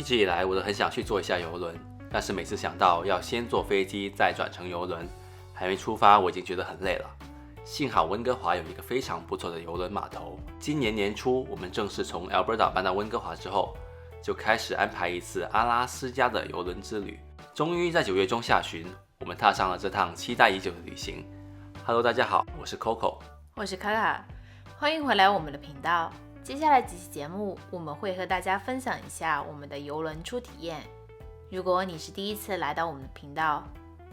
一直以来我都很想去坐一下邮轮，但是每次想到要先坐飞机再转乘邮轮，还没出发我已经觉得很累了。幸好温哥华有一个非常不错的邮轮码头。今年年初我们正式从 Alberta 搬到温哥华之后，就开始安排一次阿拉斯加的邮轮之旅。终于在9月中下旬，我们踏上了这趟期待已久的旅行。Hello， 大家好，我是 Coco， 我是卡卡，欢迎回来我们的频道。接下来几期节目，我们会和大家分享一下我们的邮轮初体验。如果你是第一次来到我们的频道，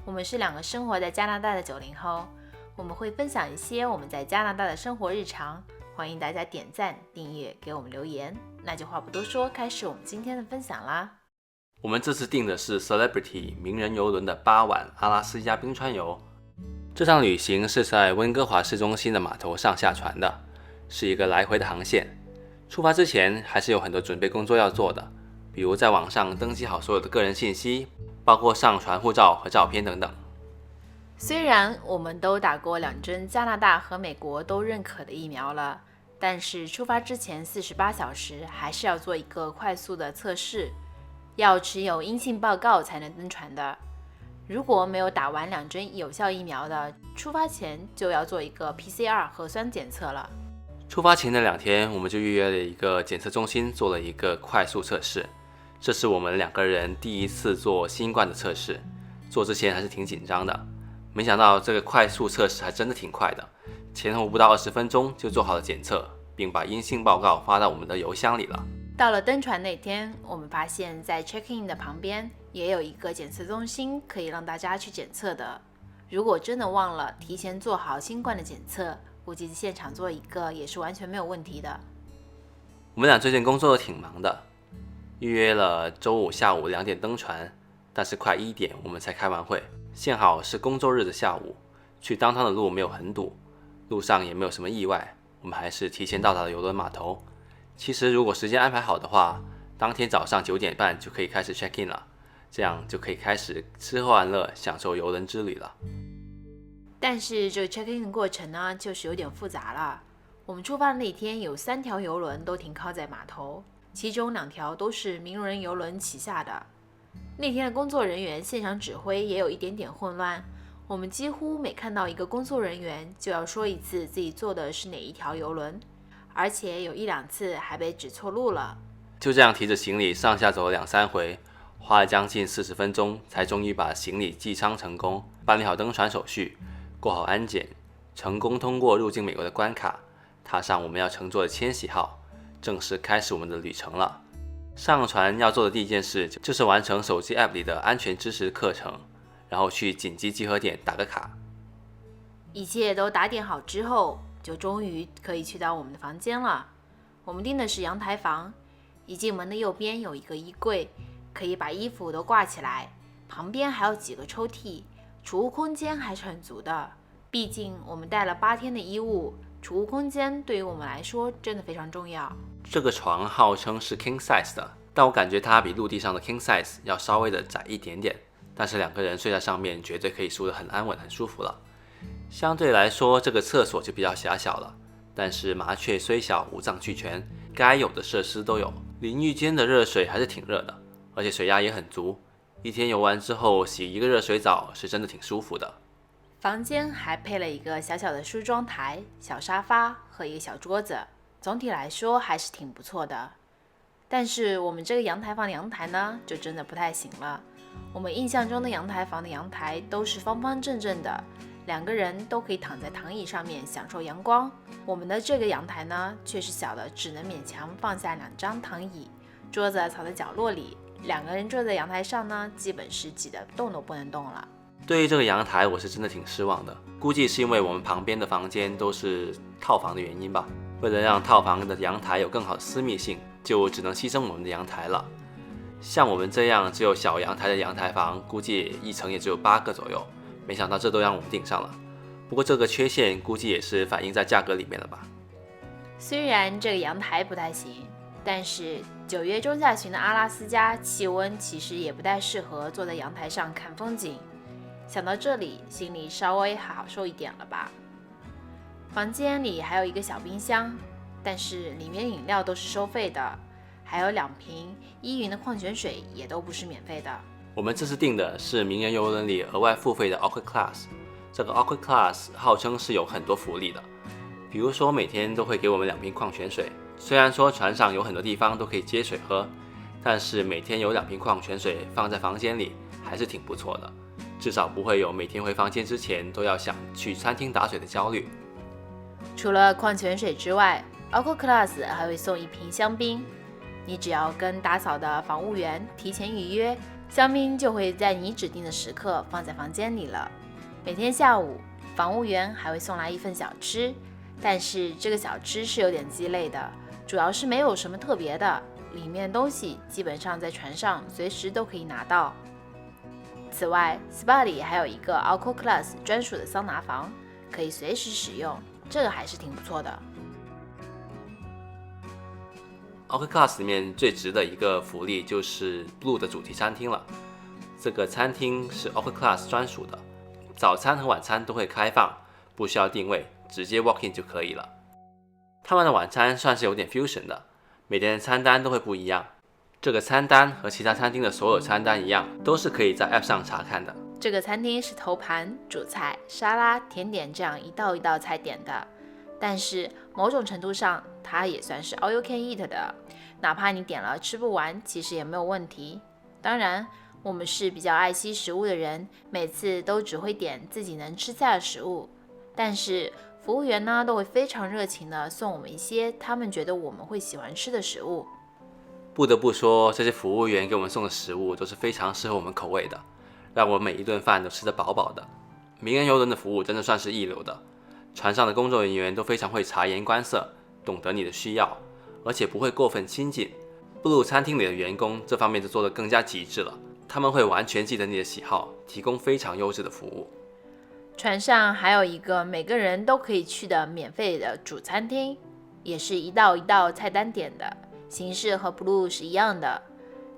我们是2个生活在加拿大的90后，我们会分享一些我们在加拿大的生活日常，欢迎大家点赞、订阅、给我们留言。那就话不多说，开始我们今天的分享啦。我们这次订的是 Celebrity 名人邮轮的8晚阿拉斯加冰川游。这趟旅行是在温哥华市中心的码头上下船的，是一个来回的航线。出发之前还是有很多准备工作要做的，比如在网上登记好所有的个人信息，包括上传护照和照片等等。虽然我们都打过2针加拿大和美国都认可的疫苗了，但是出发之前48小时还是要做一个快速的测试，要持有阴性报告才能登船的。如果没有打完2针有效疫苗的，出发前就要做一个 PCR 核酸检测了。出发前的2天，我们就预约了一个检测中心做了一个快速测试。这是我们2个人第一次做新冠的测试，做之前还是挺紧张的。没想到这个快速测试还真的挺快的，前后不到20分钟就做好了检测，并把阴性报告发到我们的邮箱里了。到了登船那天，我们发现在 check-in 的旁边也有一个检测中心，可以让大家去检测的。如果真的忘了提前做好新冠的检测，估计现场做一个也是完全没有问题的。我们俩最近工作都挺忙的，预约了周五下午2点登船，但是快1点我们才开完会。幸好是工作日的下午，去downtown的路没有很堵，路上也没有什么意外，我们还是提前到达了邮轮码头。其实如果时间安排好的话，当天早上9点半就可以开始 check in 了，这样就可以开始吃喝玩乐，享受邮轮之旅了。但是这 check-in 的过程呢，就是有点复杂了。我们出发的那天有3条邮轮都停靠在码头，其中2条都是名人邮轮旗下的。那天的工作人员现场指挥也有一点点混乱，我们几乎每看到一个工作人员就要说一次自己坐的是哪一条邮轮，而且有1-2次还被指错路了。就这样提着行李上下走了2-3回，花了将近40分钟才终于把行李寄舱成功，办理好登船手续，过好安检，成功通过入境美国的关卡，踏上我们要乘坐的千禧号，正式开始我们的旅程了。上船要做的第一件事就是完成手机 App 里的安全知识课程，然后去紧急集合点打个卡。一切都打点好之后，就终于可以去到我们的房间了。我们订的是阳台房，一进门的右边有一个衣柜，可以把衣服都挂起来，旁边还有几个抽屉，储物空间还是很足的。毕竟我们带了8天的衣物，储物空间对于我们来说真的非常重要。这个床号称是 King Size 的，但我感觉它比陆地上的 King Size 要稍微的窄一点点，但是2个人睡在上面绝对可以睡得很安稳很舒服了。相对来说这个厕所就比较狭小了，但是麻雀虽小五脏俱全，该有的设施都有。淋浴间的热水还是挺热的，而且水压也很足，一天游完之后洗一个热水澡是真的挺舒服的。房间还配了一个小小的梳妆台、小沙发和一个小桌子，总体来说还是挺不错的。但是我们这个阳台房的阳台呢，就真的不太行了。我们印象中的阳台房的阳台都是方方正正的，2个人都可以躺在躺椅上面享受阳光。我们的这个阳台呢，却是小的，只能勉强放下2张躺椅，桌子藏在角落里，2个人坐在阳台上呢，基本是挤得动都不能动了。对于这个阳台我是真的挺失望的，估计是因为我们旁边的房间都是套房的原因吧。为了让套房的阳台有更好的私密性，就只能牺牲我们的阳台了。像我们这样只有小阳台的阳台房，估计一层也只有8个左右，没想到这都让我们订上了。不过这个缺陷估计也是反映在价格里面了吧。虽然这个阳台不太行，但是9月中下旬的阿拉斯加气温其实也不太适合坐在阳台上看风景。想到这里，心里稍微好受一点了吧。房间里还有一个小冰箱，但是里面饮料都是收费的，还有2瓶依云的矿泉水也都不是免费的。我们这次订的是名人邮轮里额外付费的 Orchid Class， 这个 Orchid Class 号称是有很多福利的，比如说每天都会给我们2瓶矿泉水，虽然说船上有很多地方都可以接水喝，但是每天有2瓶矿泉水放在房间里还是挺不错的，至少不会有每天回房间之前都要想去餐厅打水的焦虑。除了矿泉水之外， Orchid Class 还会送1瓶香槟，你只要跟打扫的房务员提前预约，香槟就会在你指定的时刻放在房间里了。每天下午，房务员还会送来1份小吃，但是这个小吃是有点鸡肋的，主要是没有什么特别的，里面的东西基本上在船上随时都可以拿到。此外 SPA 里还有一个 Orchid Class 专属的桑拿房，可以随时使用，这个还是挺不错的。Orchid Class 里面最值的一个福利就是 Blue 的主题餐厅了。这个餐厅是 Orchid Class 专属的，早餐和晚餐都会开放，不需要定位，直接 walk in 就可以了。他们的晚餐算是有点 fusion 的，每天的餐单都会不一样。这个餐单和其他餐厅的所有餐单一样，都是可以在 App 上查看的。这个餐厅是头盘、主菜、沙拉、甜点这样一道一道菜点的，但是某种程度上它也算是 all you can eat 的，哪怕你点了吃不完，其实也没有问题。当然我们是比较爱惜食物的人，每次都只会点自己能吃下的食物，但是服务员呢都会非常热情的送我们一些他们觉得我们会喜欢吃的食物。不得不说，这些服务员给我们送的食物都是非常适合我们口味的，让我们每一顿饭都吃得饱饱的。名人邮轮的服务真的算是一流的，船上的工作人员都非常会察言观色，懂得你的需要，而且不会过分亲近。Blue 餐厅里的员工这方面就做得更加极致了，他们会完全记得你的喜好，提供非常优质的服务。船上还有一个每个人都可以去的免费的主餐厅，也是一道一道菜单点的，形式和 Blue 是一样的。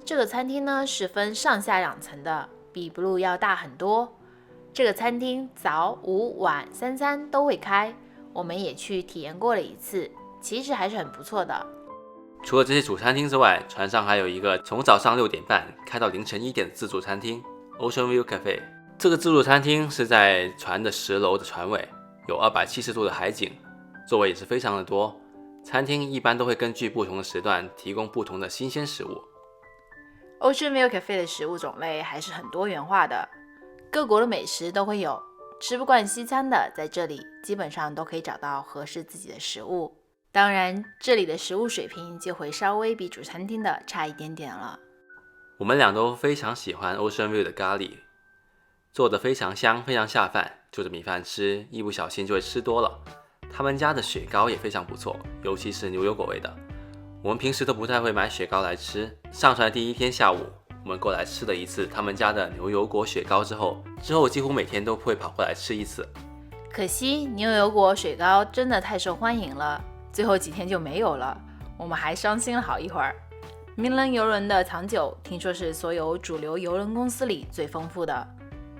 这个餐厅呢是分上下2层的，比 Blue 要大很多。这个餐厅早、午、晚3餐都会开，我们也去体验过了1次，其实还是很不错的。除了这些主餐厅之外，船上还有一个从早上6点半开到凌晨1点的自助餐厅 Ocean View Cafe。 这个自助餐厅是在船的10楼的船尾，有270度的海景，座位也是非常的多。餐厅一般都会根据不同的时段提供不同的新鲜食物。 Ocean View Cafe 的食物种类还是很多元化的，各国的美食都会有，吃不惯西餐的在这里基本上都可以找到合适自己的食物。当然这里的食物水平就会稍微比主餐厅的差一点点了。我们俩都非常喜欢 Ocean View 的咖喱，做得非常香，非常下饭，就着米饭吃，一不小心就会吃多了。他们家的雪糕也非常不错，尤其是牛油果味的。我们平时都不太会买雪糕来吃，上船第1天下午，我们过来吃了1次他们家的牛油果雪糕之后几乎每天都会跑过来吃1次。可惜牛油果雪糕真的太受欢迎了，最后几天就没有了，我们还伤心了好一会儿。名人邮轮的藏酒听说是所有主流邮轮公司里最丰富的，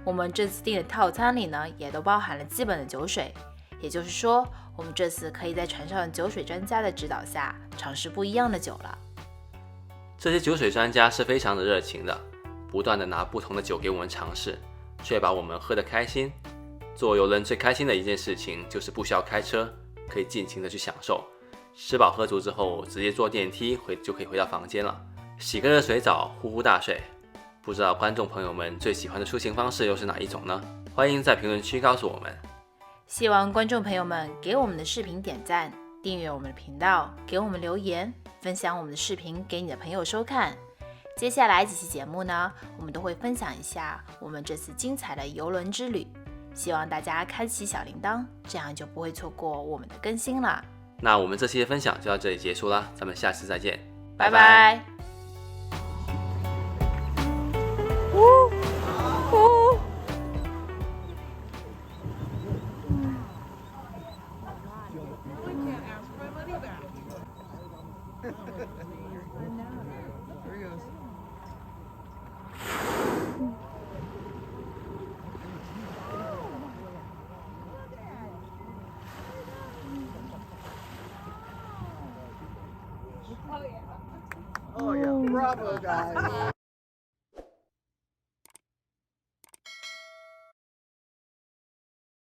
我们这次订的套餐里呢也都包含了基本的酒水，也就是说我们这次可以在船上酒水专家的指导下尝试不一样的酒了。这些酒水专家是非常的热情的，不断的拿不同的酒给我们尝试，确保我们喝得开心。坐邮轮最开心的一件事情就是不需要开车，可以尽情的去享受，吃饱喝足之后直接坐电梯就可以回到房间了，洗个热水澡，呼呼大睡。不知道观众朋友们最喜欢的出行方式又是哪一种呢？欢迎在评论区告诉我们。希望观众朋友们给我们的视频点赞，订阅我们的频道，给我们留言，分享我们的视频给你的朋友收看。接下来几期节目呢，我们都会分享一下我们这次精彩的邮轮之旅，希望大家开启小铃铛，这样就不会错过我们的更新了。那我们这期的分享就到这里结束啦，咱们下次再见，拜拜。Oh yeah. Oh yeah, bravo guys.